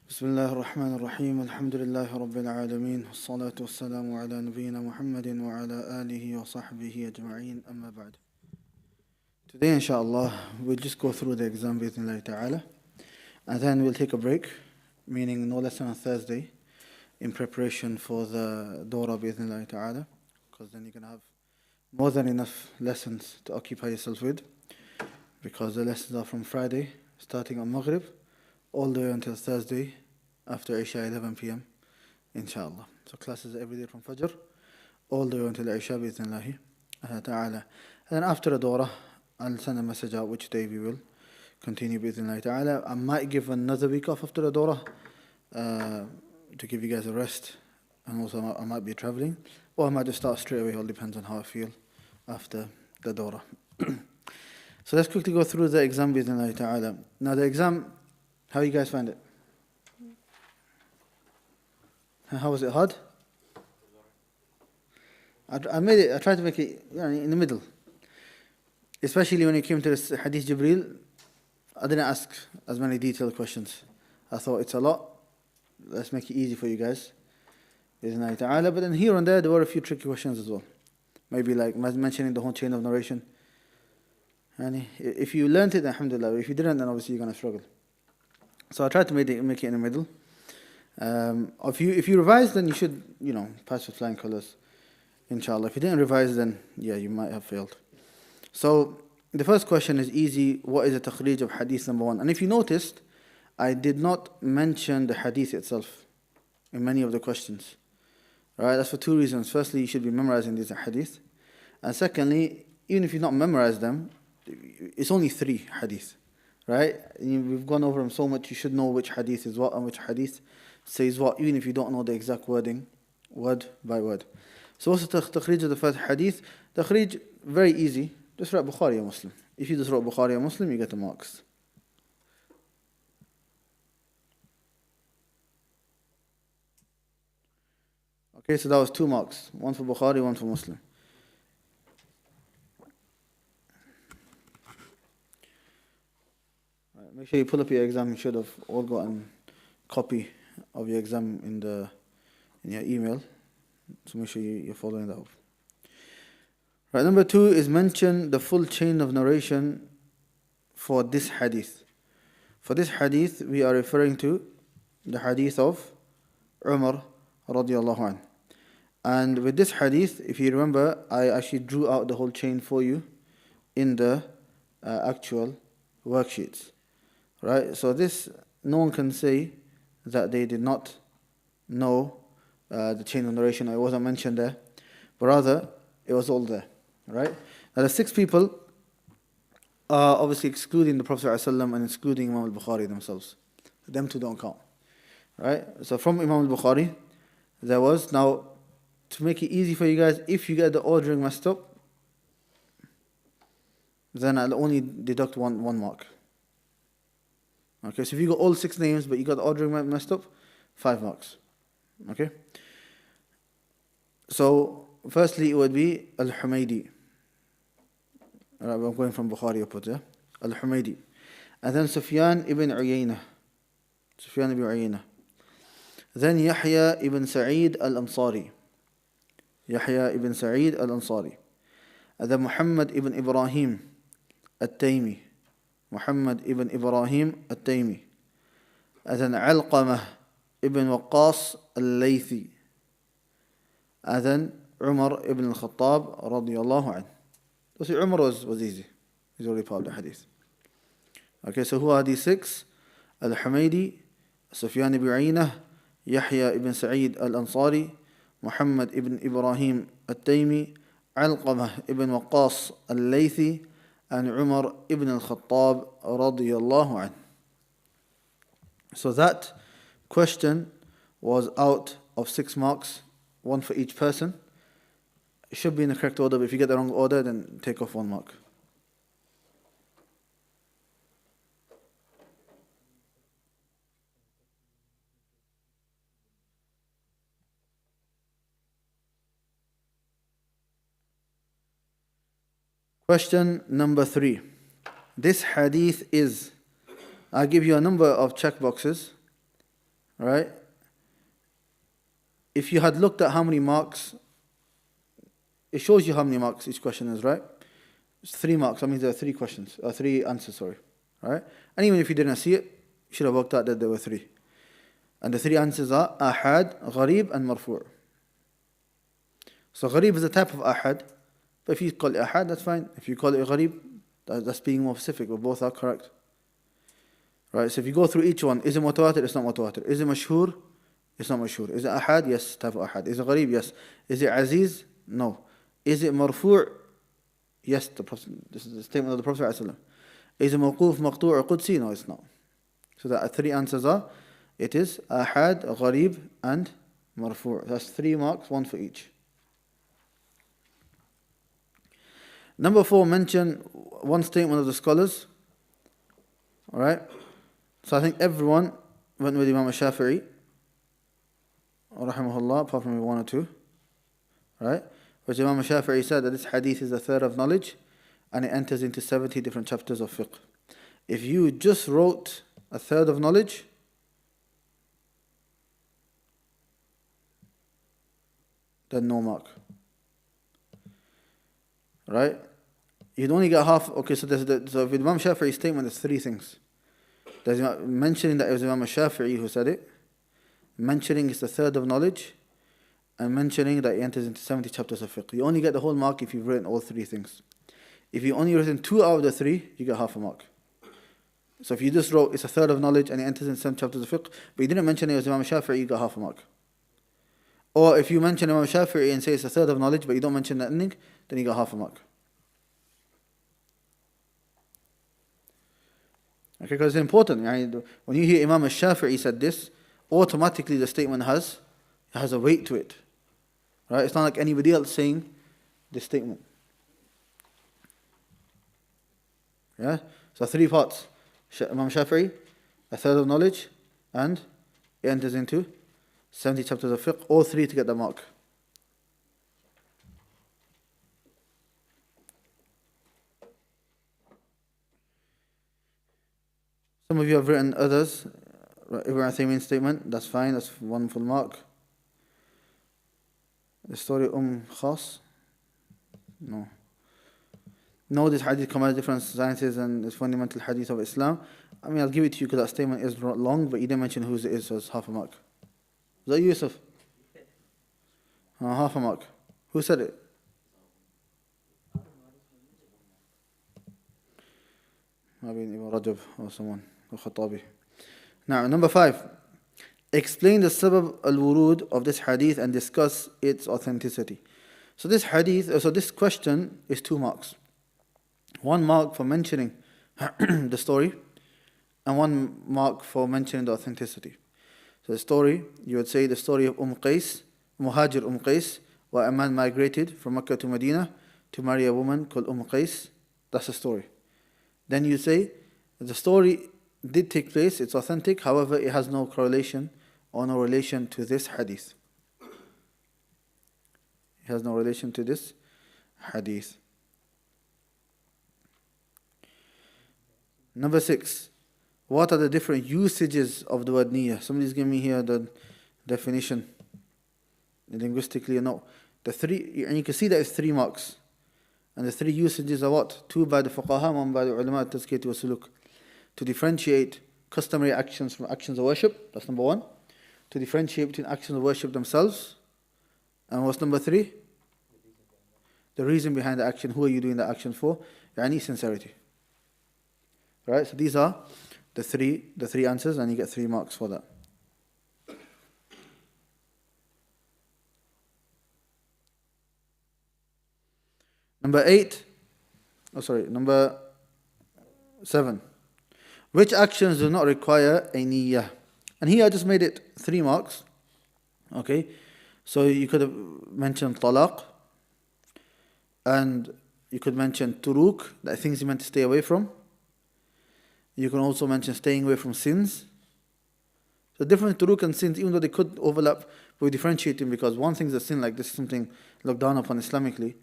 بسم الله الرحمن الرحيم الحمد لله رب العالمين والصلاة والسلام على نبينا محمد وعلى آله وصحبه أجمعين أما بعد. Today inshallah we'll just go through the exam بإذن الله تعالى and then we'll take a break, meaning no lesson on Thursday in preparation for the Dora بإذن الله تعالى, because then you're going to have more than enough lessons to occupy yourself with, because the lessons are from Friday starting on Maghrib all the way until Thursday after Isha 11 p.m. inshallah. So classes every day from Fajr all the way until Isha bi'idhnillahi ta'ala. And then after the Dora, I'll send a message out which day we will continue bi'idhnillahi ta'ala. I might give another week off after the Dora to give you guys a rest, and also I might be traveling, or I might just start straight away. All depends on how I feel after the Dora. So let's quickly go through the exam bi'idhnillahi ta'ala. Now the exam, how you guys find it? How was it? Hard? I tried to make it in the middle. Especially when it came to this Hadith Jibreel, I didn't ask as many detailed questions. I thought it's a lot. Let's make it easy for you guys. But then here and there were a few tricky questions as well. Maybe like mentioning the whole chain of narration. And if you learned it, alhamdulillah. If you didn't, then obviously you're going to struggle. So I tried to make it in the middle. If you revise, then you should, pass with flying colors, inshallah. If you didn't revise, then you might have failed. So the first question is easy. What is the takhrij of hadith number 1? And if you noticed, I did not mention the hadith itself in many of the questions. Right? That's for two reasons. Firstly, you should be memorizing these hadith. And secondly, even if you not memorize them, it's only 3 hadith. Right? We've gone over them so much, you should know which hadith is what and which hadith says what, even if you don't know the exact wording, word by word. So what's the takhrij of the first hadith? Takhrij, very easy. Just write Bukhari or Muslim. If you just wrote Bukhari or Muslim, you get the marks. Okay, so that was 2 marks. 1 for Bukhari, 1 for Muslim. Make sure you pull up your exam. You should have all gotten a copy of your exam in your email. So make sure you're following that up. Right, number 2 is mention the full chain of narration for this hadith. For this hadith, we are referring to the hadith of Umar radiallahu anh. And with this hadith, if you remember, I actually drew out the whole chain for you in the actual worksheets. Right, so this, no one can say that they did not know the chain of narration. It wasn't mentioned there, but rather it was all there. Right, now the 6 people are obviously excluding the Prophet ﷺ and excluding Imam al-Bukhari themselves. Them 2 don't count. Right, so from Imam al-Bukhari, there was, now to make it easy for you guys, if you get the ordering messed up, then I'll only deduct one mark. Okay, so if you got all 6 names but you got the ordering messed up, 5 marks. Okay? So, firstly it would be Al-Humaydi. Alright, I'm going from Bukhari upwards, yeah? Al-Humaydi. And then Sufyan ibn Uyaynah. Then Yahya ibn Sa'id al-Ansari. And then Muhammad ibn Ibrahim al-Taymi. Muhammad ibn Ibrahim al-Taymi. And then Alqamah ibn Waqqas al-Laythi. And then Umar ibn al-Khattab radiyallahu anhu. So Umar was easy. He's already part of the hadith. Okay, so who are these 6? Al-Humaydi, Sufyan ibn Uyaynah, Yahya ibn Sa'id al-Ansari, Muhammad ibn Ibrahim al-Taymi, Alqamah ibn Waqqas al-Laythi, and Umar ibn al-Khattab radiyallahu anhu. So that question was out of 6 marks, 1 for each person. It should be in the correct order, but if you get the wrong order, then take off 1 mark. Question number 3. This hadith is, I give you a number of checkboxes right? If you had looked at how many marks, it shows you how many marks each question is, right? It's 3 marks. That means there are 3 questions, or 3 answers, sorry. Right? And even if you didn't see it, you should have worked out that there were 3. And the 3 answers are ahad, gharib, and marfu'. So gharib is a type of ahad, but if you call it ahad, that's fine. If you call it gharib, that's being more specific, but both are correct. Right? So if you go through each one, is it mutawatir? It's not mutawatir. Is it mashhur? It's not mashhur. Is it ahad? Yes, type of ahad. Is it gharib? Yes. Is it aziz? No. Is it marfu'? Yes, this is the statement of the Prophet ﷺ. Is it mawquf, maqtu' or qudsi? No, it's not. So the 3 answers are, it is ahad, gharib, and marfu'. That's 3 marks, 1 for each. Number 4, mention one statement of the scholars. Alright? So I think everyone went with Imam Shafi'i, rahimahullah, apart from 1 or 2. Right? Which Imam Shafi'i said that this hadith is a third of knowledge and it enters into 70 different chapters of fiqh. If you just wrote a third of knowledge, then no mark. Right? You'd only get half. Okay, so with Imam Shafi'i's statement, there's 3 things. There's mentioning that it was Imam Shafi'i who said it, mentioning it's the third of knowledge, and mentioning that it enters into 70 chapters of fiqh. You only get the whole mark if you've written all 3 things. If you only written 2 out of the 3, you get half a mark. So if you just wrote it's a third of knowledge and it enters into 7 chapters of fiqh, but you didn't mention it was Imam Shafi'i, you got half a mark. Or if you mention Imam Shafi'i and say it's a third of knowledge, but you don't mention that ending, then you got half a mark. Okay, because it's important. When you hear Imam Shafi'i said this, automatically the statement has a weight to it. Right? It's not like anybody else saying this statement. Yeah? So 3 parts. Imam Shafi'i, a third of knowledge, and it enters into 70 chapters of fiqh, all 3 to get the mark. Some of you have written others. Ibn Uthaymeen's statement, that's fine, that's 1 full mark. The story of Khas? No. No, this hadith combines different sciences and is fundamental hadith of Islam. I mean, I'll give it to you because that statement is long, but you didn't mention whose it is, so it's half a mark. Is that you, Yusuf? Half a mark. Who said it? Maybe Ibn Rajab or someone, or Khattabi. Now, number 5. Explain the sabab al-wurud of this hadith and discuss its authenticity. So this question is 2 marks. 1 mark for mentioning the story, and 1 mark for mentioning the authenticity. So the story, you would say the story of Qais, Muhajir Qais, where a man migrated from Mecca to Medina to marry a woman called Qais. That's the story. Then you say the story did take place, it's authentic, however, it has no correlation or no relation to this hadith. It has no relation to this hadith. Number 6. What are the different usages of the word niyyah? Somebody's giving me here the definition. Linguistically, no. The 3, and you can see that it's 3 marks. And the 3 usages are what? 2 by the fuqaha, 1 by the ulama, tazkiyat wa suluk. To differentiate customary actions from actions of worship, that's number 1. To differentiate between actions of worship themselves. And what's number 3? The reason behind the action. Who are you doing the action for? Yani sincerity. Right? So these are the three answers, and you get 3 marks for that. Number 7. Which actions do not require a niyyah? And here I just made it 3 marks. Okay, so you could have mentioned talaq, and you could mention turuk, that things you meant to stay away from. You can also mention staying away from sins. So different turuk and sins, even though they could overlap, we differentiate them because one thing is a sin, like this is something looked down upon Islamically.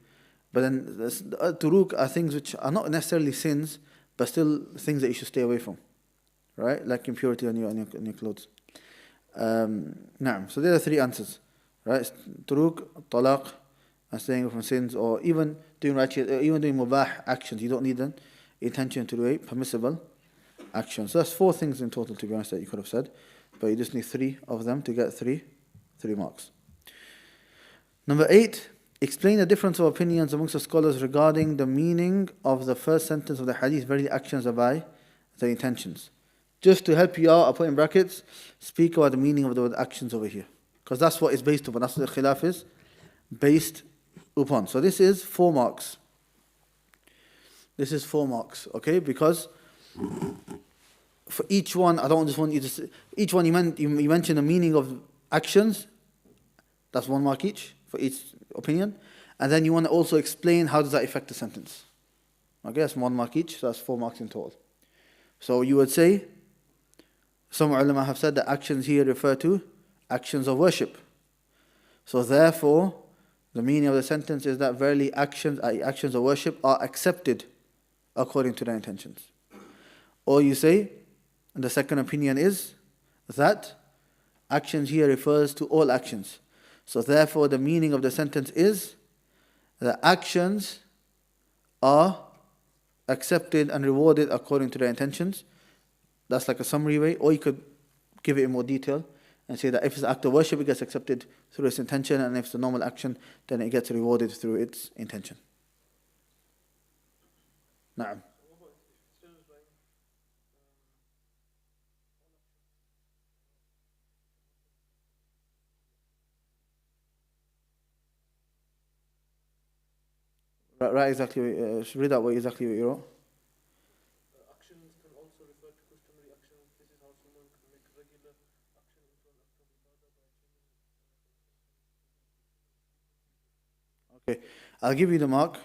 But then turuk are things which are not necessarily sins, but still things that you should stay away from. Right? Like impurity on your clothes. Naam. So there are three answers, right? Turuk, talaq, and staying away from sins, or even doing righteous, even doing mubah actions. You don't need an intention to do a permissible action. So that's four things in total, to be honest, that you could have said, but you just need three of them to get three marks. Number 8, explain the difference of opinions amongst the scholars regarding the meaning of the first sentence of the hadith, verily actions are by the intentions. Just to help you out, I put in brackets, speak about the meaning of the word actions over here. Because that's what it's based upon. That's what the khilaf is based upon. So this is 4 marks. This is 4 marks, okay? Because for each one, I don't just want you to say, each one you mention the meaning of actions, that's 1 mark each for each opinion. And then you want to also explain how does that affect the sentence. Okay, that's 1 mark each, so that's 4 marks in total. So you would say, some ulama have said that actions here refer to actions of worship. So therefore, the meaning of the sentence is that verily actions of worship are accepted according to their intentions. Or you say, and the second opinion is that actions here refers to all actions. So therefore, the meaning of the sentence is that actions are accepted and rewarded according to their intentions. That's like a summary way. Or you could give it in more detail and say that if it's an act of worship, it gets accepted through its intention, and if it's a normal action, then it gets rewarded through its intention. Na'am. Right, exactly. Read out exactly what you wrote. Actions can also refer to customary actions. This is how someone can make regular action into an act of ibadah by Okay, I'll give you the mark,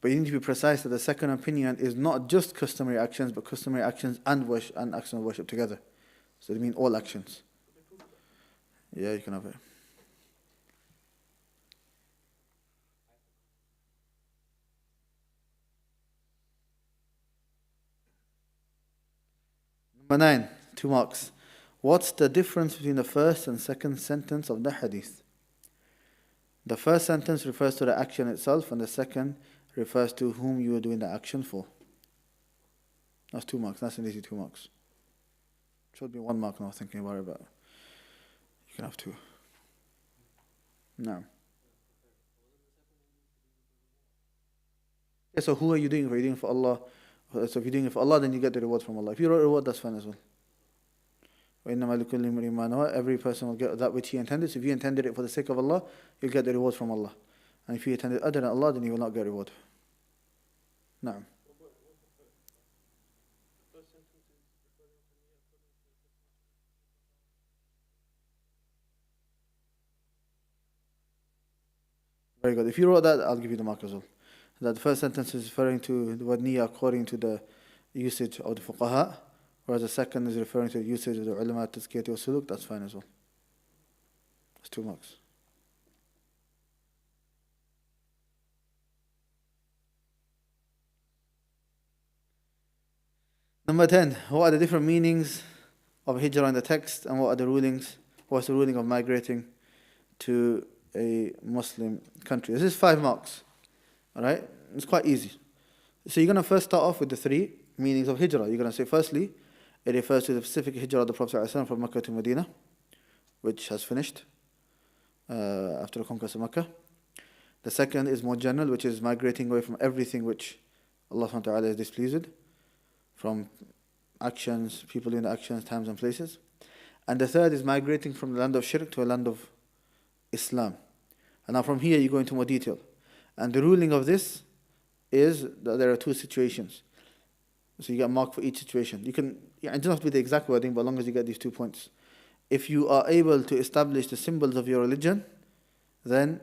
but you need to be precise that the second opinion is not just customary actions, but customary actions and worship and action of worship together. So they mean all actions. Yeah, you can have it. Number 9, 2 marks. What's the difference between the first and second sentence of the hadith? The first sentence refers to the action itself, and the second refers to whom you are doing the action for. That's 2 marks. That's an easy 2 marks. Should be 1 mark now, thinking about it, but you can have 2. No. Yeah, so who are you doing for? Are you doing for Allah? So if you're doing it for Allah, then you get the reward from Allah. If you wrote reward, that's fine as well. Every person will get that which he intended. So if you intended it for the sake of Allah, you'll get the reward from Allah. And if you intended other than Allah, then you will not get reward. Naam. Very good. If you wrote that, I'll give you the mark as well. That the first sentence is referring to the word niyyah according to the usage of the fuqaha, whereas the second is referring to the usage of the ulama, tazkiyati wa suluk. That's fine as well. That's 2 marks. Number 10. What are the different meanings of hijrah in the text, and what are the rulings? What's the ruling of migrating to a Muslim country? This is 5 marks. Alright? It's quite easy. So you're going to first start off with the 3 meanings of hijrah. You're going to say, firstly, it refers to the specific hijrah of the Prophet ﷺ from Mecca to Medina, which has finished after the conquest of Mecca. The second is more general, which is migrating away from everything which Allah subhanahu wa ta'ala is displeased with, from actions, people doing actions, times and places. And the third is migrating from the land of shirk to a land of Islam. And now from here you go into more detail. And the ruling of this is that there are 2 situations. So you get a mark for each situation. You can, it doesn't have to be the exact wording, but as long as you get these 2 points. If you are able to establish the symbols of your religion, then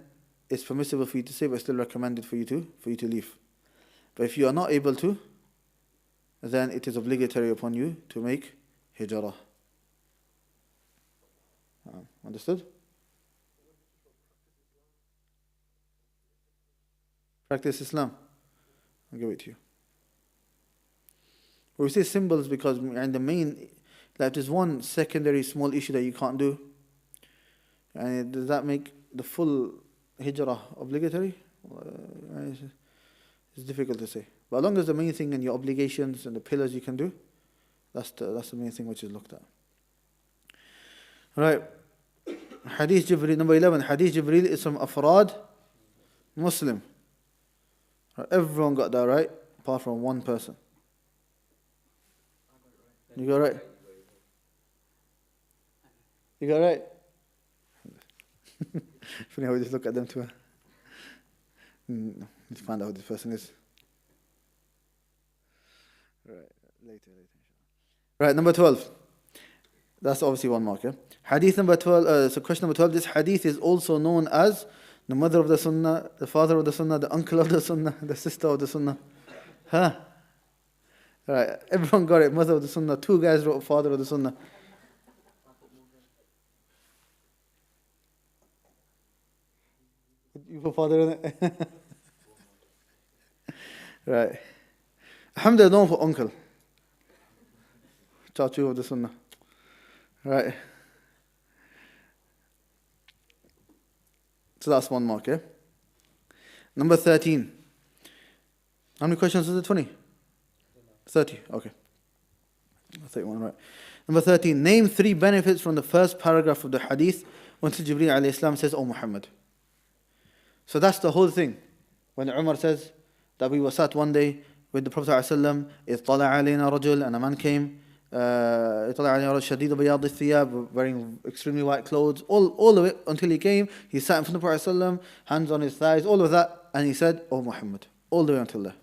it's permissible for you to say, but it's still recommended for you to leave. But if you are not able to, then it is obligatory upon you to make hijrah. Understood? Practice Islam. I'll give it to you. We say symbols because the main, Like if there's one secondary small issue that you can't do, and does that make the full hijrah obligatory? It's it's difficult to say. But as long as the main thing and your obligations and the pillars you can do, that's the main thing which is looked at. Right. Hadith Jibreel, number 11. Hadith Jibreel is from Afrad Muslim. Right. Everyone got that right, apart from one person. You got right? You got right? Funny how we just look at them too. Need to find out who this person is. Right, later. Right, number 12. That's obviously one mark, yeah? Hadith number 12, so question number 12, this hadith is also known as the mother of the sunnah, the father of the sunnah, the uncle of the sunnah, the sister of the sunnah. Huh? Right, everyone got it, mother of the sunnah. Two guys wrote father of the sunnah. You put father in it? Right. Alhamdulillah, don't put uncle. Chachu of the sunnah. Right. So that's one mark, yeah? Number 13. How many questions is it? 20? 30, okay. 31, right. Number 13. Name 3 benefits from the first paragraph of the hadith when Jibreel alayhi salam says, "O Muhammad." So that's the whole thing. When Umar says that we were sat one day with the Prophet ﷺ, إِذْ طَلَعَ عَلَيْنَا رَجُلٌ, and a man came, إِذْ طَلَعَ عَلَيْنَا رَجُلٌ شَدِيدُ بَيَاضِ الثِّيَابِ, wearing extremely white clothes, all of it until he came. He sat in front of the Prophet ﷺ, hands on his thighs, all of that, and he said, "O Muhammad," all the way until there.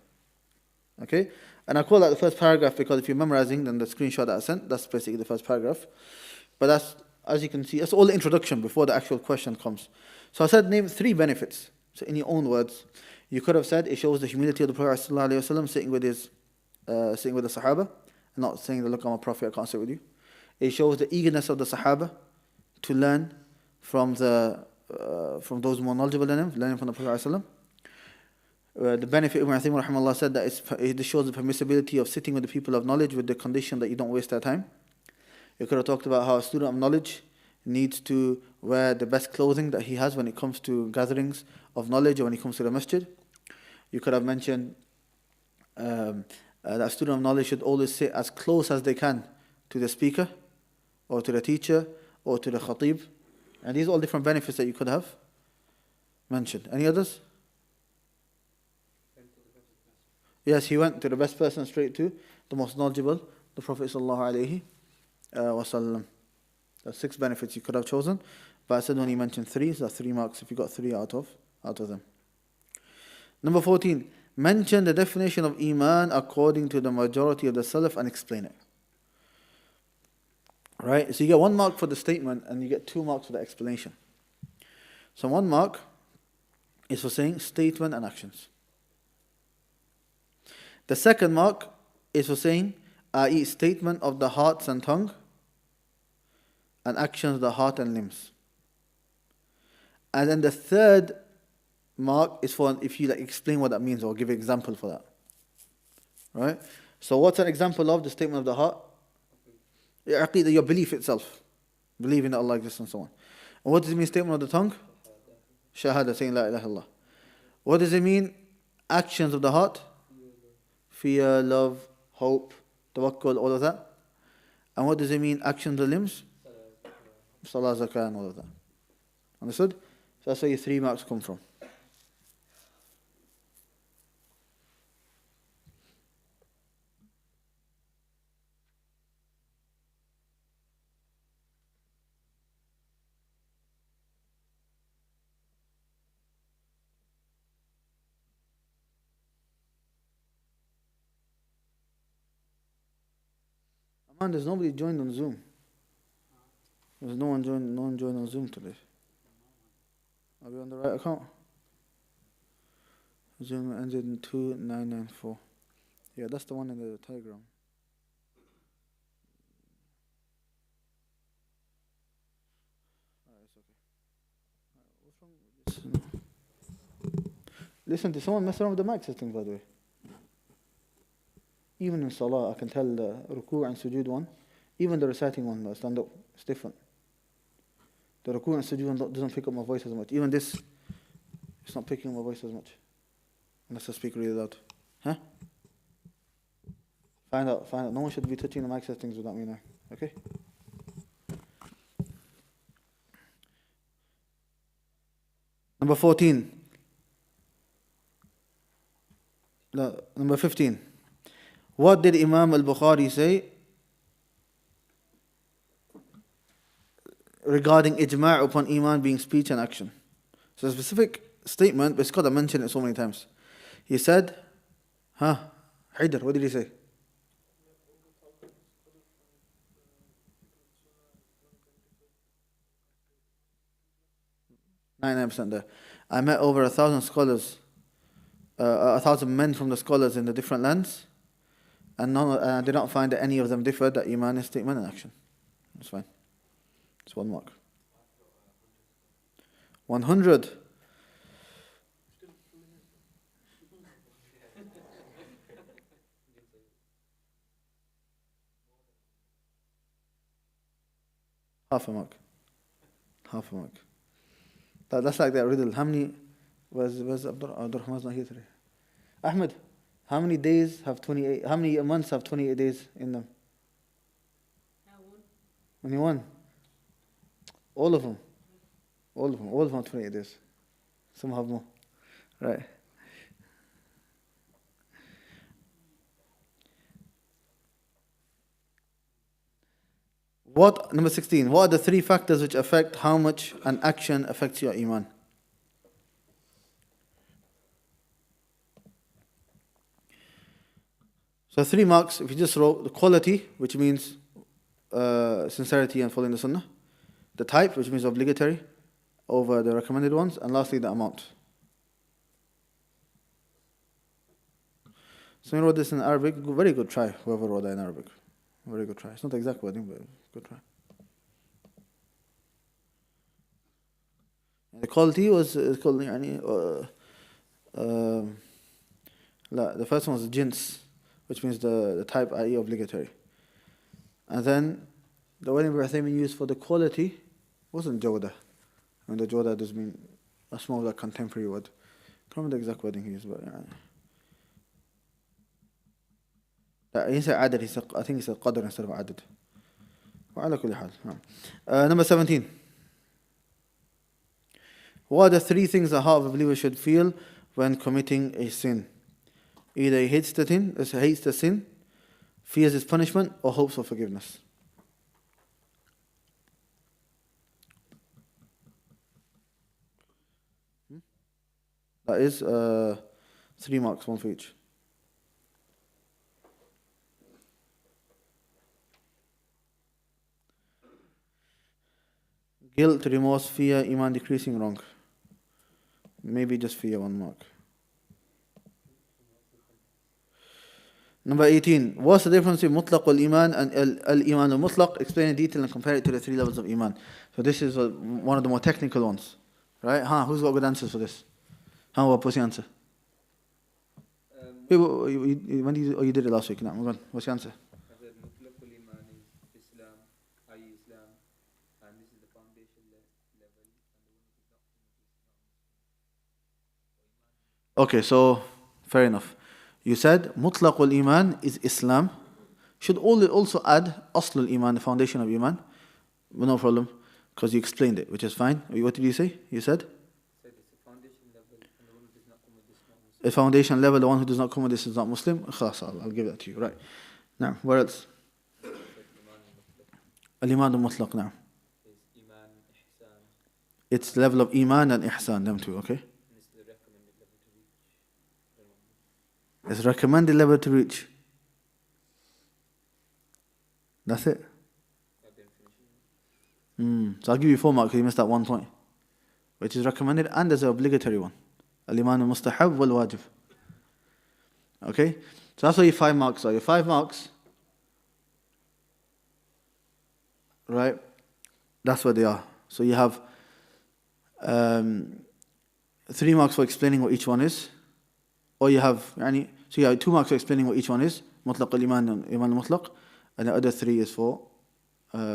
Okay? And I call that the first paragraph because if you're memorizing, then the screenshot that I sent, that's basically the first paragraph. But that's, as you can see, that's all the introduction before the actual question comes. So I said, name 3 benefits. So in your own words, you could have said it shows the humility of the Prophet ﷺ sitting with the Sahaba, and not saying that, "Look, I'm a prophet, I can't sit with you." It shows the eagerness of the Sahaba to learn from those more knowledgeable than him, learning from the Prophet ﷺ. The benefit, Ibn Uthaymin rahimahullah said that it shows the permissibility of sitting with the people of knowledge with the condition that you don't waste their time. You could have talked about how a student of knowledge needs to wear the best clothing that he has when it comes to gatherings of knowledge or when it comes to the masjid. You could have mentioned that a student of knowledge should always sit as close as they can to the speaker or to the teacher or to the khatib. And these are all different benefits that you could have mentioned. Any others? Yes, he went to the best person straight to, the most knowledgeable, the Prophet sallallahu alaihi wasallam. There's 6 benefits you could have chosen, but I said when he mentioned 3, so that's 3 marks if you got 3 out of them. Number 14, mention the definition of Iman according to the majority of the Salaf and explain it. Right? So you get 1 mark for the statement and you get 2 marks for the explanation. So 1 mark is for saying statement and actions. The 2nd mark is for saying, i.e. statement of the hearts and tongue, and actions of the heart and limbs. And then the 3rd mark is for if you explain what that means or give an example for that. Right? So what's an example of the statement of the heart? Aqeedah, your belief itself. Believing that Allah exists and so on. And what does it mean statement of the tongue? Shahada, saying La ilaha illallah. What does it mean actions of the heart? Fear, love, hope, tawakkul, all of that. And what does it mean actions of the limbs? Salah, zakah, and all of that. Understood? So that's where your 3 marks come from. Man, there's nobody joined on Zoom. There's no one joined on Zoom today. Are we on the right account? Zoom ended in 2994. Yeah, that's the one in the Telegram. Alright, it's okay. What's wrong with this? Listen, did someone mess around with the mic setting, by the way? Even in Salah, I can tell the ruku' and sujood one. Even the reciting one, stand up, it's different. The ruku and sujood doesn't pick up my voice as much. Even this, it's not picking up my voice as much. Unless I speak really loud. Huh? Find out. No one should be touching the mic settings without me now. Okay? Number 14. No, number 15. What did Imam al-Bukhari say regarding ijma' upon iman being speech and action? So a specific statement, but Scott mentioned it so many times. He said, Haidar, what did he say? 99% there. I met over 1,000 scholars, 1,000 men from the scholars in the different lands, and I did not find that any of them differed that iman is statement and action. That's fine. It's 1 mark. 100. Half a mark. That's like that riddle. How many? Where's Abdurrahman's not here today? Ahmed, how many days have 28? How many months have 28 days in them? Only one. All of them have 28 days. Some have more. Right. Number 16, what are the 3 factors which affect how much an action affects your iman? So 3 marks, if you just wrote the quality, which means sincerity and following the sunnah, the type, which means obligatory over the recommended ones, and lastly the amount. So you wrote this in Arabic, very good try, whoever wrote that in Arabic. Very good try. It's not the exact wording, but good try. The quality was called the first one was jins, which means the type, i.e. obligatory. And then the wording Ibn used for the quality wasn't jawda. And the jawda does mean a small like contemporary word. I can't remember the exact wording he used, but he said adad, I think he said qadr instead of adad. وعلى كل حال. Number 17. What are the 3 things the heart of a believer should feel when committing a sin? Either he hates the sin, fears its punishment, or hopes for forgiveness. That is 3 marks, 1 for each. Guilt, remorse, fear, iman decreasing, wrong. Maybe just fear, 1 mark. Number 18. What's the difference between mutlaq al-iman and al-iman al-mutlaq? Explain in detail and compare it to the 3 levels of iman. So this is one of the more technical ones. Right? Who's got good answers for this? What's the answer? When you did it last week. What's the answer? Okay, so fair enough. You said mutlaq al-iman is Islam. Should also add asl al-iman, the foundation of iman. But no problem, because you explained it, which is fine. What did you say? You said? A foundation level, the one who does not come with this is not Muslim. Khalas, I'll give that to you. Right. Now, where else? Al-iman al-mutlaq, now. It's level of iman and ihsan, them two, okay? It's recommended level to reach. That's it. So I'll give you 4 marks because you missed that 1 point, which is recommended, and there's an obligatory one. Al-iman al-mustahab wal-wajib. Okay? So that's what your 5 marks are. Your 5 marks, right? That's what they are. So you have 3 marks for explaining what each one is. Or you have, so you have 2 marks for explaining what each one is. Mutlaq al-iman and iman al-mutlaq. And the other 3 is for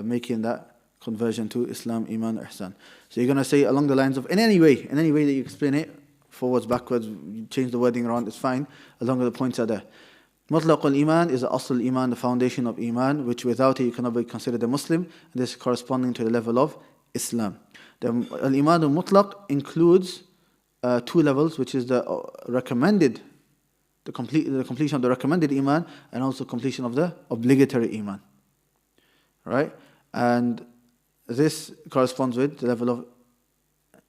making that conversion to Islam, Iman, or Ihsan. So you're going to say along the lines of, in any way that you explain it, forwards, backwards, you change the wording around, it's fine, as long as the points are there. Mutlaq al-Iman is the Asl al-Iman, the foundation of Iman, which without it you cannot be considered a Muslim, and this is corresponding to the level of Islam. The al-Iman al-Mutlaq includes 2 levels, which is the recommended, the completion of the recommended Iman, and also completion of the obligatory Iman. Right? And this corresponds with the level of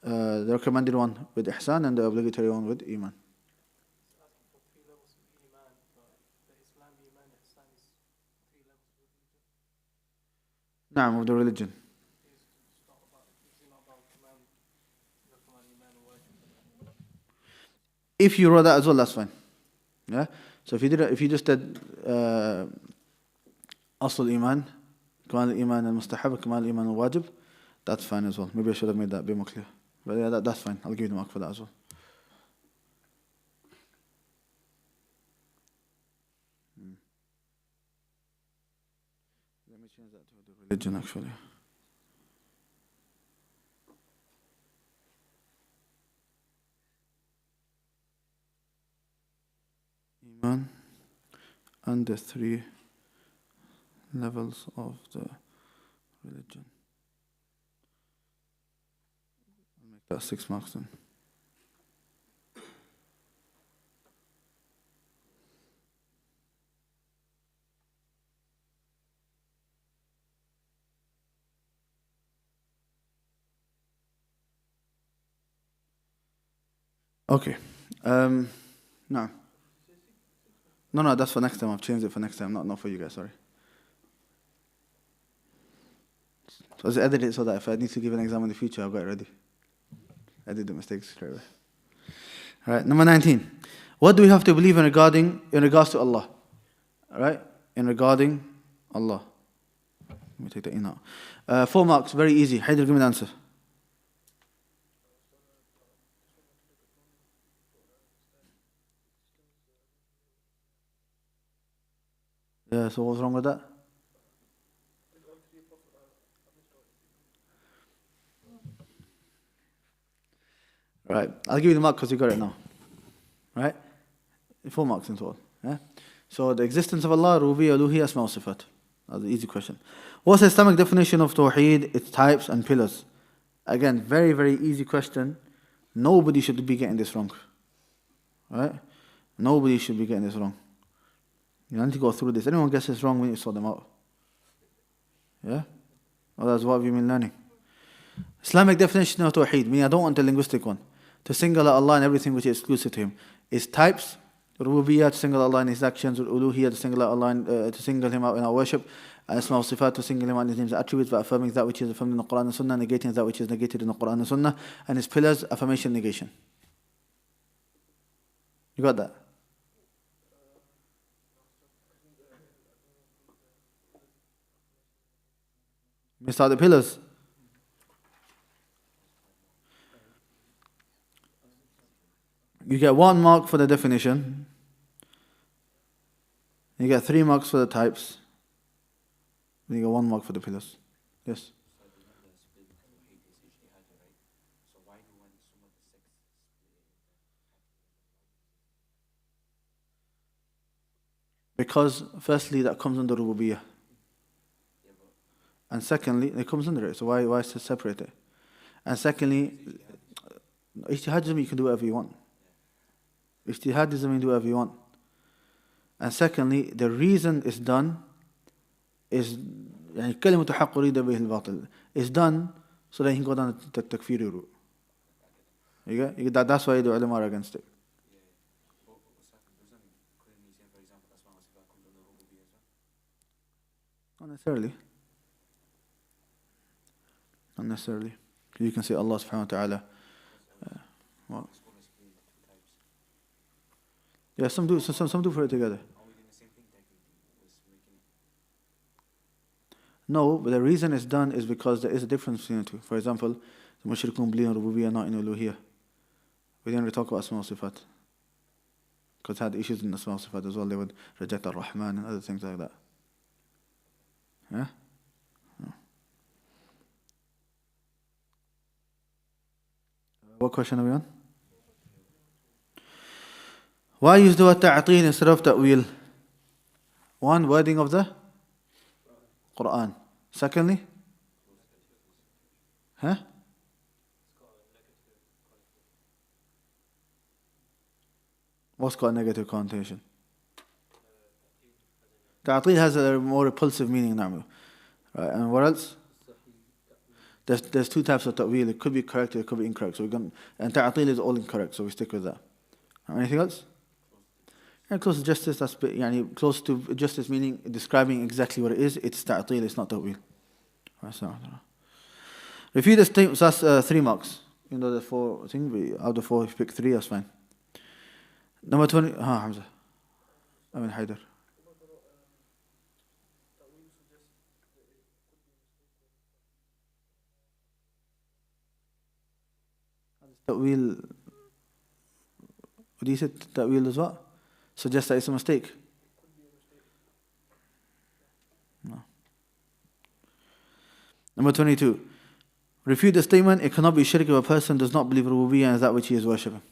the recommended one with Ihsan and the obligatory one with Iman. Naam, of the religion. If you wrote that as well, that's fine. Yeah. So if you just did Asl Iman, Kamal Iman al Mustahab, Kamal Iman al Wajib, that's fine as well. Maybe I should have made that a bit more clear. But yeah, that's fine. I'll give you the mark for that as well. Let me change that to the religion actually. Iman and the 3 levels of the religion. I'll make that 6 marks then. Okay. No. No, that's for next time. I've changed it for next time, not for you guys, sorry. So I just edited it so that if I need to give an exam in the future, I've got it ready. I did the mistakes straight away. Alright, number 19. What do we have to believe in regards to Allah? Alright? In regarding Allah. Let me take that in now. 4 marks, very easy. Haidar, give me the answer. Yeah, so what's wrong with that? Right, I'll give you the mark because you got it now. Right? 4 marks in total. Yeah? So the existence of Allah, Rububiyyah, Uluhiyyah, Asma wa Sifat. That's an easy question. What's the Islamic definition of Tawheed, its types and pillars? Again, very, very easy question. Nobody should be getting this wrong. Right? Nobody should be getting this wrong. You need to go through this. Anyone gets this wrong, we need to sort them out. Yeah? Well, that's what we've been learning. Islamic definition of Tawheed, meaning I don't want the linguistic one. To single out Allah in everything which is exclusive to Him. Is types, Rububiyyah, to single Allah in His actions, Uluhiyyah, to single out Allah to single Him out in our worship, and Asma wa Sifat, to single Him out in His names and attributes by affirming that which is affirmed in the Quran and Sunnah, negating that which is negated in the Quran and Sunnah, and His pillars, affirmation, negation. You got that? Missed out the pillars. You get 1 mark for the definition. You get 3 marks for the types. And you get 1 mark for the pillars. Yes? Because firstly, that comes under Rububiyyah. And secondly, it comes under it. So why separate it? And secondly, ijtihad doesn't mean you can do whatever you want. Ijtihad doesn't mean do whatever you want. And secondly, the reason it's done is كلمة حق أريد به الباطل. It's done so that you can go down the takfiri route. You get? That's why the ulama are against it. Not necessarily. Not necessarily. You can say Allah subhanahu wa ta'ala. What? Yeah, some do put it together. No, but the reason it's done is because there is a difference between the two. For example, the mushrikun believe in Rububiyyah, not in Uluhiyyah. We didn't really talk about Asma wa Sifat. Because they had issues in Asma wa Sifat as well. They would reject Ar-Rahman and other things like that. Yeah? No. What question are we on? Why use the word ta'atil instead of ta'wil? One, wording of the Quran. Secondly? Huh? What's got a negative connotation? Ta'atil has a more repulsive meaning, na'am. Right, and what else? There's two types of ta'wil. It could be correct, it could be incorrect. So and ta'atil is all incorrect, so we stick with that. Anything else? Yeah, close to justice, that's close to justice meaning describing exactly what it is. It's ta'atil, it's not ta'wil. Refute the statement, so that's 3 marks. You know the 4 things, out of the 4, if you pick 3, that's fine. Number 20, Hamza. Haider. Ta'wil, what do you say? Ta'wil is what? Suggest that it's a mistake. No. Number 22. Refute the statement, it cannot be shirk if a person does not believe rububiyyah and that which he is worshipping.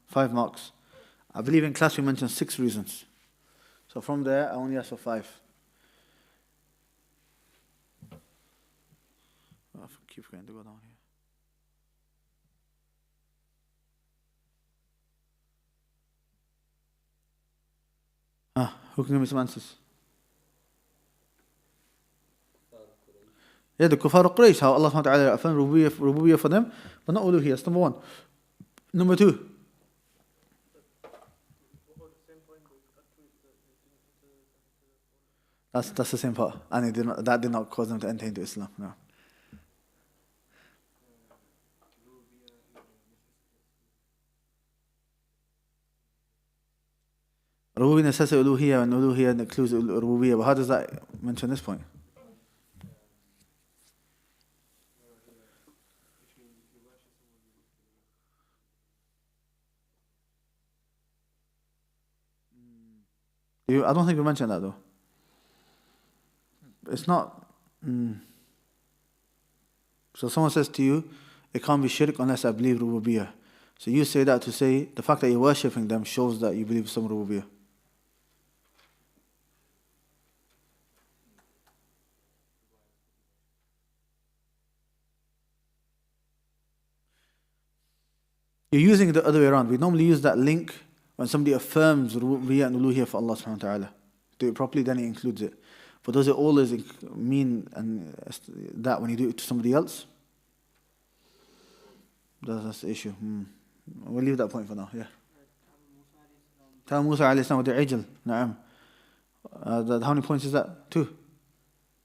5 marks. I believe in class we mentioned 6 reasons. So from there, I only asked for 5. I keep going to go down here. Who can give me some answers? Yeah, the Kuffar of Quraysh, how Allah SWT affirmed rububiyyah for them, but not uluhiyyah. That's number 1. Number 2. That's the same part. And that did not cause them to enter into Islam. No. Rububiyyah necessitates uluhiyyah and uluhiyyah includes rububiyyah. But how does that mention this point? I don't think we mentioned that though. It's not. So someone says to you, it can't be shirk unless I believe rububiyyah. So you say that to say the fact that you're worshipping them shows that you believe some rububiyyah. You're using it the other way around. We normally use that link when somebody affirms rububiyyah and uluhiyyah for Allah subhanahu wa ta'ala. Do it properly, then it includes it. But does it always mean that when you do it to somebody else? That's the issue. We'll leave that point for now. Yeah. Musa alayhi salam with the ajal. Na'am. How many points is that? 2.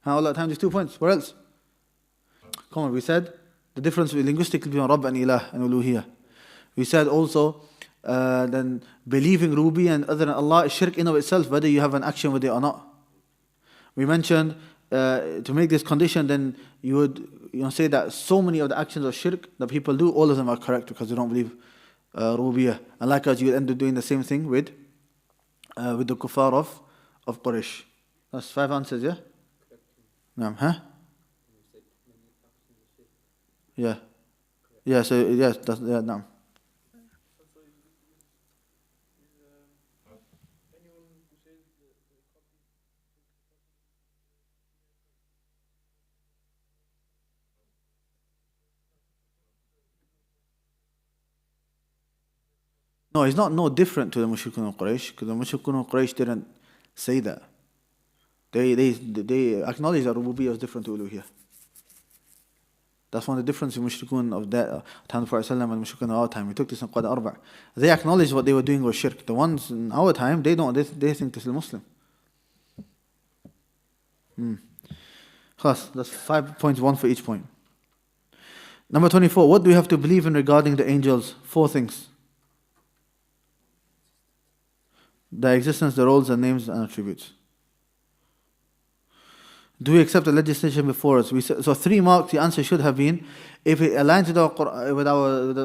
How Allah times is 2 points. What else? Come on, we said the difference linguistically between Rabb and Ilah and uluhiyyah. We said also then believing rububiyyah and other than Allah is shirk in of itself, whether you have an action with it or not. We mentioned to make this condition, then you would say that so many of the actions of shirk that people do, all of them are correct because they don't believe rububiyyah. And likewise, you would end up doing the same thing with the kuffar of Quraysh. That's 5 answers, yeah? Naam, huh? Yeah. Yeah, so yes, that's naam. No, it's not no different to the Mushrikun of Quraysh, because the Mushrikun of Quraysh didn't say that. They acknowledge that rububiyyah is different to uluhiyyah. That's one of the differences in Mushrikun of that time of Prophet ﷺ and Mushrikun of our time. We took this in Qad Arba'. They acknowledge what they were doing was shirk. The ones in our time, they don't. They think this is Muslim. That's 5 points, 1 for each point. Number 24. What do we have to believe in regarding the angels? 4 things. The existence, the roles and names and attributes. Do we accept the legislation before us? So 3 marks, the answer should have been, if it aligns with the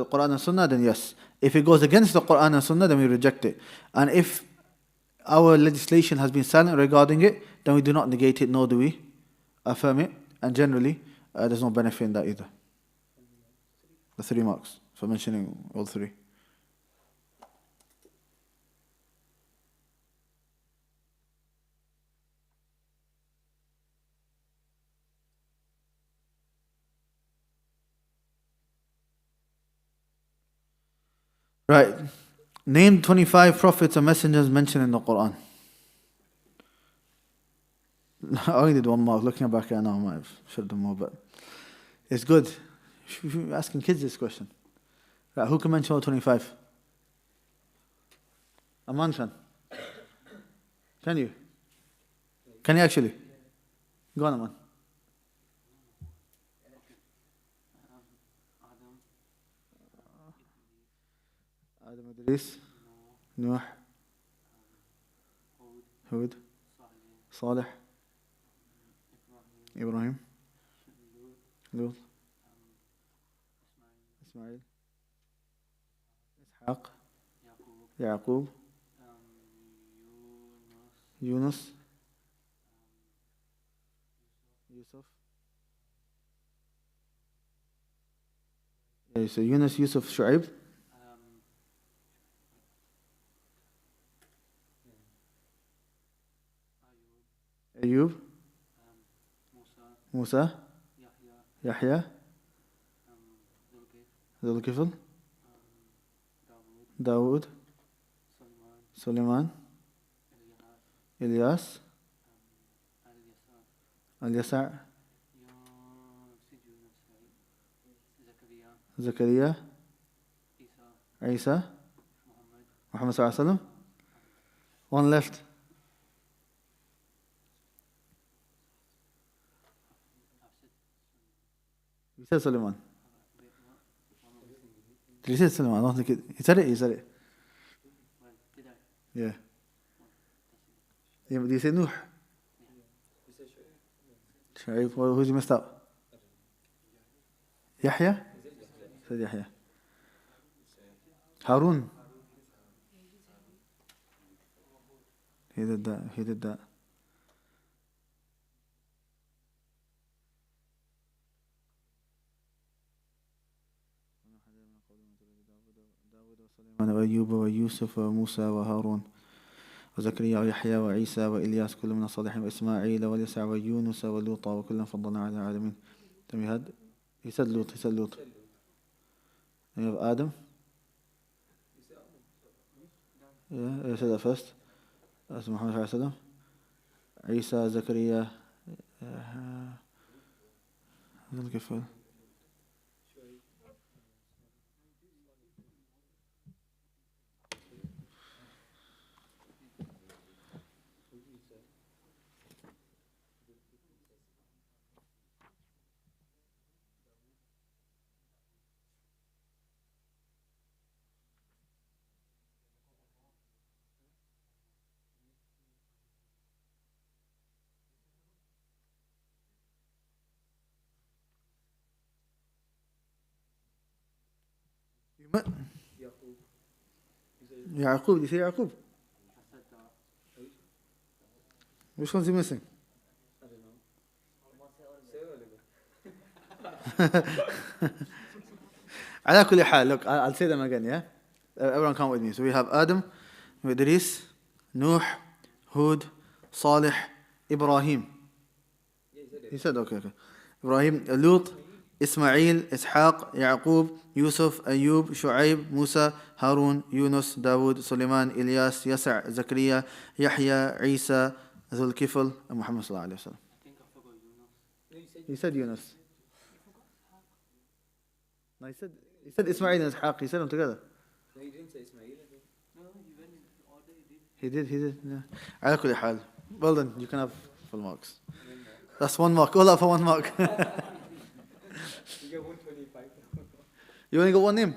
Quran and Sunnah, then yes. If it goes against the Quran and Sunnah, then we reject it. And if our legislation has been silent regarding it, then we do not negate it, nor do we affirm it. And generally, there's no benefit in that either. The 3 marks for mentioning all 3. Right. Name 25 prophets and messengers mentioned in the Quran. I only did 1 mark. Looking back at now, I might have should have done more, but it's good. You're asking kids this question. Right, who can mention all 25? Aman can. Can you? Can you actually? Go on, Aman. Adam Idris, Nuh, Hud, Salih, Ibrahim, Lut, Ismail, Ishaq, Yaqub, Yunus, Yusuf. Yeah, so Yunus, Yusuf, Shu'aib, Ayub, Musa, Yahya, Dhul-Kifl, Dawood, Suleiman, Ilyas, Al-Yasa', Zakaria, Isa, Muhammad sallallahu alaihi wasallam. 1 left. You said Suleiman. Did you say Suleiman? I don't think it. He said it. He said it. Yeah. Yeah, but did you say Nuh? Shu'aib. Well, who's you messed up? Yahya? Said Yahya. Harun. He did that. He did that. وأيوب ويوسف وموسى وهارون وزكريا ويحيى وعيسى وإلياس كل من الصالحين وإسماعيل واليسع ويونس ولوط وكلا فضلنا على العالمين. Then we had, he said Lut. Then you have Adam. Yeah, I said that first. That's Muhammad sallallahu alaihi wasallam. Isa, Zakaria, Dhul-Kifl. Yaqub, did you say Yaqub? Which one's he missing? على كل حال, look, I'll say them again, yeah? Everyone come with me. So we have Adam, Idris, Nuh, Hud, Salih, Ibrahim. He said, okay. Ibrahim, Lut, Ismail, Ishaq, Yaqub, Yusuf, Ayub, Shu'aib, Musa, Harun, Yunus, Dawood, Suleiman, Ilyas, Yasa', Zakaria, Yahya, Isa, Dhul-Kifl, and Muhammad sallallahu alaihi wasallam. He said Yunus. No, he said Ismail and Ishaq. He said them together. No, he didn't say Ismail. No, he went in order. He did. Yeah. على كل حال. Well done. You can have full marks. That's 1 mark. All that for 1 mark. You get 125. You only got 1 name?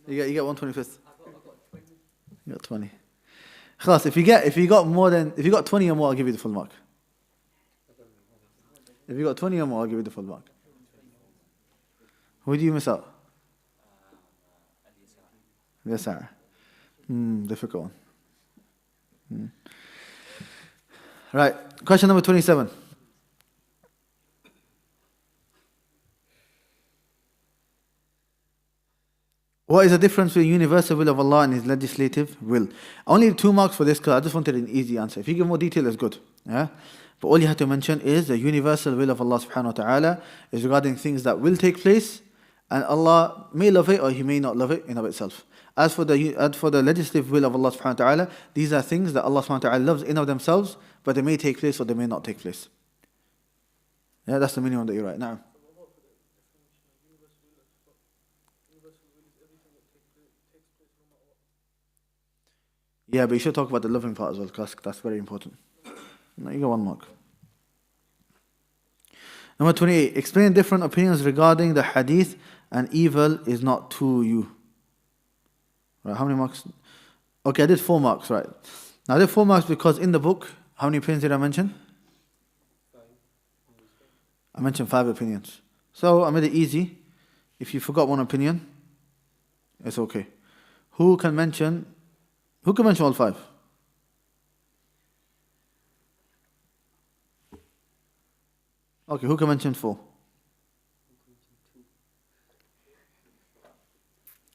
You get 125th. I got 20. You got 20. خلاص, if you got 20 or more, I'll give you the full mark. If you got 20 or more, I'll give you the full mark. Who do you miss out? Yasa'. Difficult one. Right. Question number 27. What is the difference between universal will of Allah and His legislative will? Only 2 marks for this because I just wanted an easy answer. If you give more detail, it's good. Yeah? But all you have to mention is the universal will of Allah subhanahu wa ta'ala is regarding things that will take place, and Allah may love it or He may not love it in of itself. As for the legislative will of Allah subhanahu wa ta'ala, these are things that Allah subhanahu wa ta'ala loves in of themselves, but they may take place or they may not take place. Yeah, that's the minimum that you're right now. Yeah, but you should talk about the loving part as well, because that's very important. No, you got 1 mark. Number 28. Explain different opinions regarding the hadith and evil is not to you. Right, how many marks? Okay, I did 4 marks, right. Now I did 4 marks because in the book, how many opinions did I mention? 5. I mentioned 5 opinions. So I made it easy. If you forgot 1 opinion, it's okay. Who can mention all 5? Okay, who can mention 4?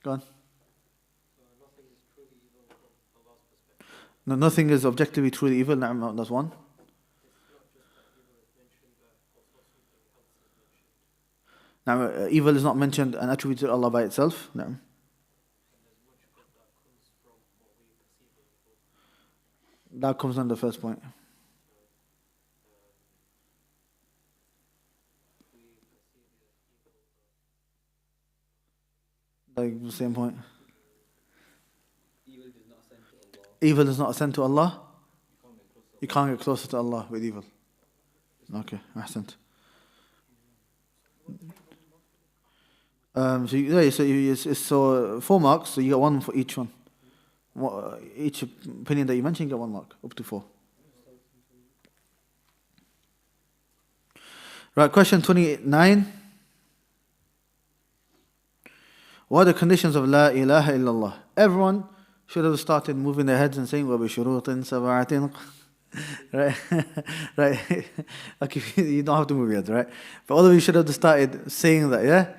Go on. Nothing is truly evil from Allah's perspective. No, nothing is objectively truly evil. Na'am, that's 1. It's not just that evil is mentioned, but also something else is mentioned. Now, evil is not mentioned and attributed to Allah by itself. Na'am. And there's much good that comes from what we perceive as evil. That comes on the first point. Like the same point. Evil is not ascend to Allah. You can't get closer to Allah with evil. Okay, ahsant. So 4 marks, so you get 1 for each one. Each opinion that you mention, you get 1 mark, up to 4. Right, question 29. What are the conditions of La ilaha illallah? Everyone should have started moving their heads and saying, وَبِشُرُوطٍ سَبَعَةٍ. Right? Right? Okay, you don't have to move your heads, right? But all of you should have started saying that, yeah?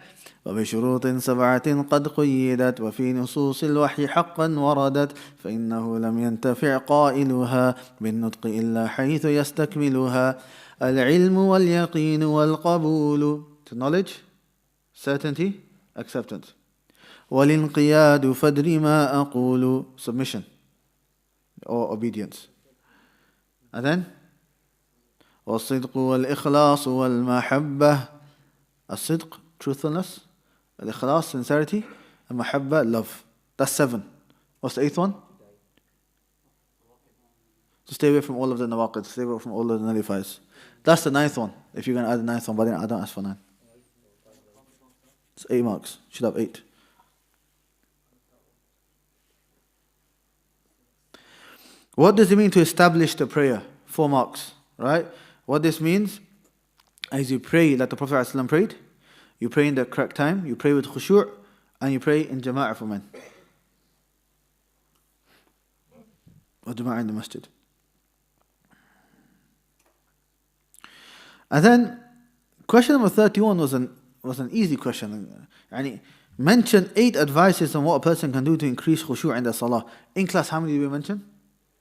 وبشروط 7 قد قيدت وفي نصوص الوحي حقا وردت فإنه لم ينتفع قائلها بالنطق إلا حيث يستكملها العلم واليقين والقبول. To knowledge, certainty, acceptance. والانقياد فدر ما أقول, submission or obedience. And then والصدق والإخلاص والمحبة. الصدق, truthfulness. Al-ikhlas, sincerity. And mahabba, love. That's 7. What's the 8th one? So stay away from all of the nawaqid, stay away from all of the nullifiers. That's the 9th one. If you're going to add the 9th one, but then I don't ask for 9. It's 8 marks. Should have 8. What does it mean to establish the prayer? 4 marks, right? What this means is you pray like the Prophet ﷺ prayed. You pray in the correct time, you pray with khushu', and you pray in jama'ah for men. Or jama'ah in the masjid. And then, question number 31 was an easy question. Yani, mention 8 advices on what a person can do to increase khushu' in the salah. In class, how many did we mention?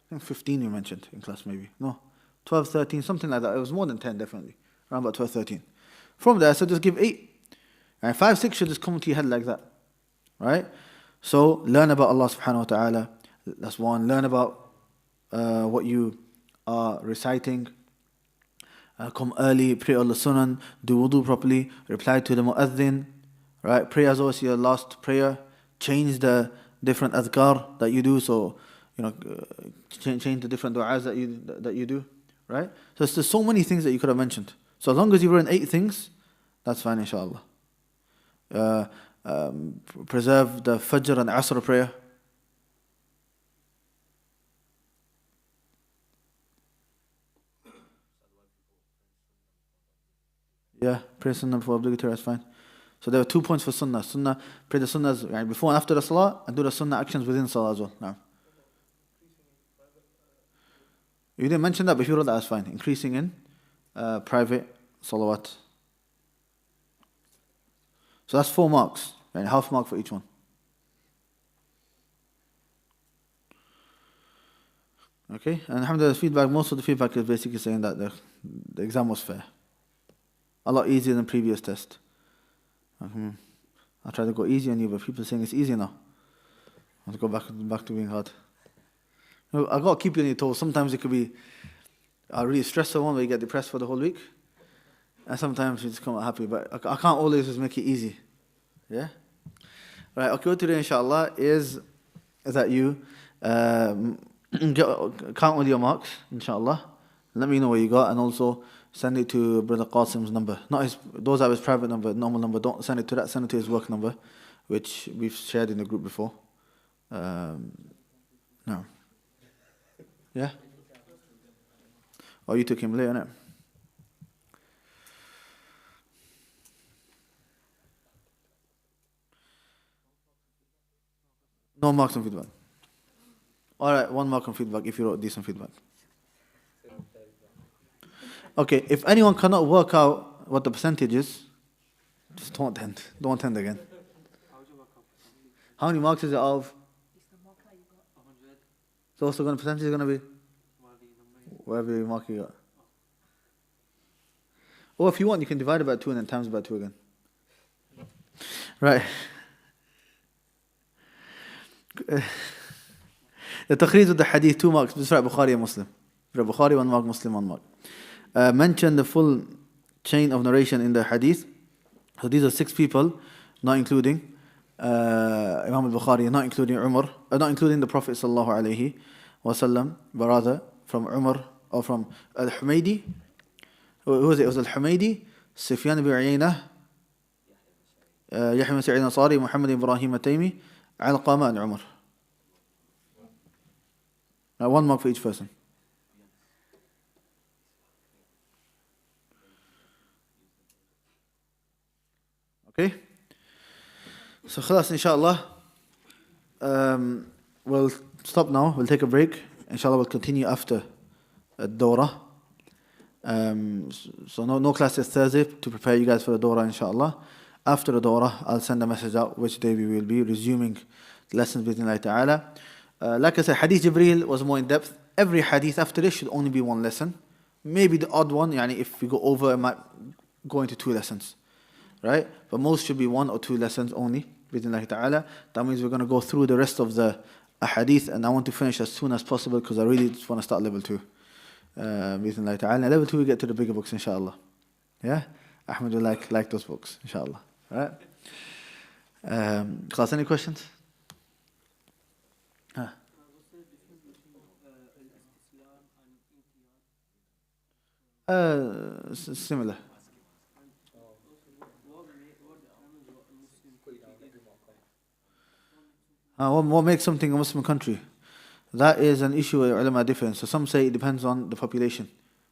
I think 15 we mentioned in class maybe. No, 12, 13, something like that. It was more than 10 definitely. Around about 12, 13. From there, so just give 8. And 5, 6 should just come to your head like that. Right? So, learn about Allah subhanahu wa ta'ala. That's 1. Learn about what you are reciting. Come early, pray all the sunan, do wudu properly, reply to the mu'adhin. Right? Pray as always your last prayer. Change the different adhkar that you do. So, change the different du'as that you do. Right? So, there's so many things that you could have mentioned. So, as long as you've written 8 things, that's fine, inshallah. Preserve the Fajr and Asr prayer. Yeah, pray Sunnah before obligatory, that's fine. So there are 2 points for Sunnah. Sunnah, pray the Sunnahs before and after the Salah, and do the Sunnah actions within Salah as well. No. You didn't mention that, but if you wrote that, that's fine. Increasing in private salawat. So that's 4 marks, right? Half mark for each one. Okay, and alhamdulillah, feedback, most of the feedback is basically saying that the exam was fair. A lot easier than previous test. I tried to go easy on you, but people are saying it's easy now. I have to go back to being hard. I got to keep you on your toes. Sometimes it could be a really stressful one where you get depressed for the whole week. And sometimes you just come out happy. But I can't always just make it easy. Yeah? Right, okay, what today inshallah is that you count all your marks, inshallah. Let me know what you got, and also send it to Brother Qasim's number. Not his, those are his private number, normal number. Don't send it to that, send it to his work number, which we've shared in the group before. No. Yeah? Oh, you took him late, innit? No marks on feedback. Alright, 1 mark on feedback if you wrote decent feedback. Okay, if anyone cannot work out what the percentage is, just don't attend. Don't attend again. How many marks is it out of? So what's the percentage is going to be? Whatever mark you got. Or if you want, you can divide it by 2 and then times it by 2 again. Right. The takhrij of the hadith, 2 marks. This is Bukhari and Muslim. Bukhari, 1 mark, Muslim, 1 mark. Mention the full chain of narration in the hadith. So these are 6 people, not including Imam al-Bukhari, not including Umar, not including the Prophet sallallahu alaihi wasallam, but rather from Umar or from Al-Humaydi. Who was it? It was Al-Humaydi, Sufyan ibn Uyaynah, Yahya ibn Sa'id al-Ansari, Muhammad ibn Ibrahim al-Taymi, Alqama and Umar. Now 1 mark for each person. Okay? So khalas, inshallah. We'll stop now. We'll take a break. Inshallah, we'll continue after Dora. So no classes Thursday to prepare you guys for the Dora, inshallah. After the Dora, I'll send a message out which day we will be resuming the lessons with ta'ala. Like I said, Hadith Jibreel was more in depth. Every hadith after this should only be 1 lesson. Maybe the odd one, if we go over, it might go into 2 lessons. Right? But most should be 1 or 2 lessons only, with ta'ala. That means we're going to go through the rest of the hadith, and I want to finish as soon as possible because I really just want to start level 2. With ta'ala. Level 2 we get to the bigger books, inshallah. Yeah? Ahmed will like those books, inshallah. Right? Class, any questions? Similar. What makes something a Muslim country? That is an issue where ulama differ. So some say it depends on the population.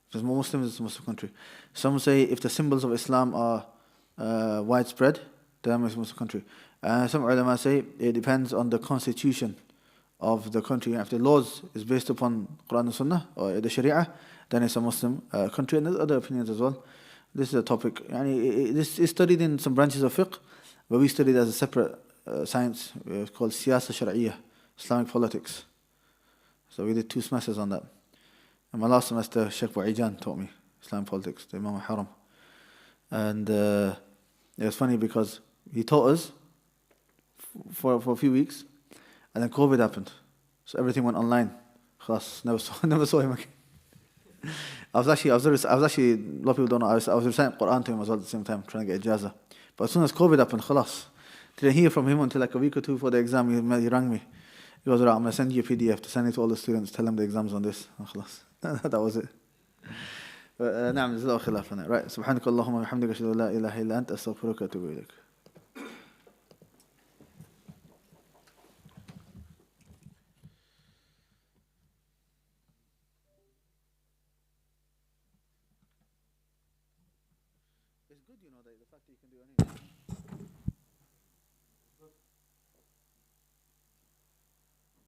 If there's more Muslims, it's a Muslim country. Some say if the symbols of Islam are widespread, then it's a Muslim country. Some ulama say it depends on the constitution of the country. If the laws is based upon Quran and Sunnah or the Sharia, then it's a Muslim country. And there's other opinions as well. This is a topic. This is studied in some branches of fiqh, but we studied as a separate science. It's called Siyasa Shar'iyya, Islamic politics. So we did 2 semesters on that. And my last semester, Sheikh Bu'ijan taught me Islamic politics, the Imam al-Haram. And it was funny because he taught us for a few weeks, and then COVID happened. So everything went online. Khalas, never saw him again. I was actually, a lot of people don't know, I was reciting Quran to him as well at the same time, trying to get ijazah. But as soon as COVID happened, khalas. Didn't hear from him until like a week or 2 before the exam. He rang me. He goes, right, I'm going to send you a PDF to send it to all the students, tell them the exam's on this. Khalas. That was it. But نعم, there's a lot of khilaf on it. Right. سبحانك اللهم وبحمدك أشهد أن لا إله إلا أنت أستغفرك وأتوب إليك. It's good, the fact that you can do anything.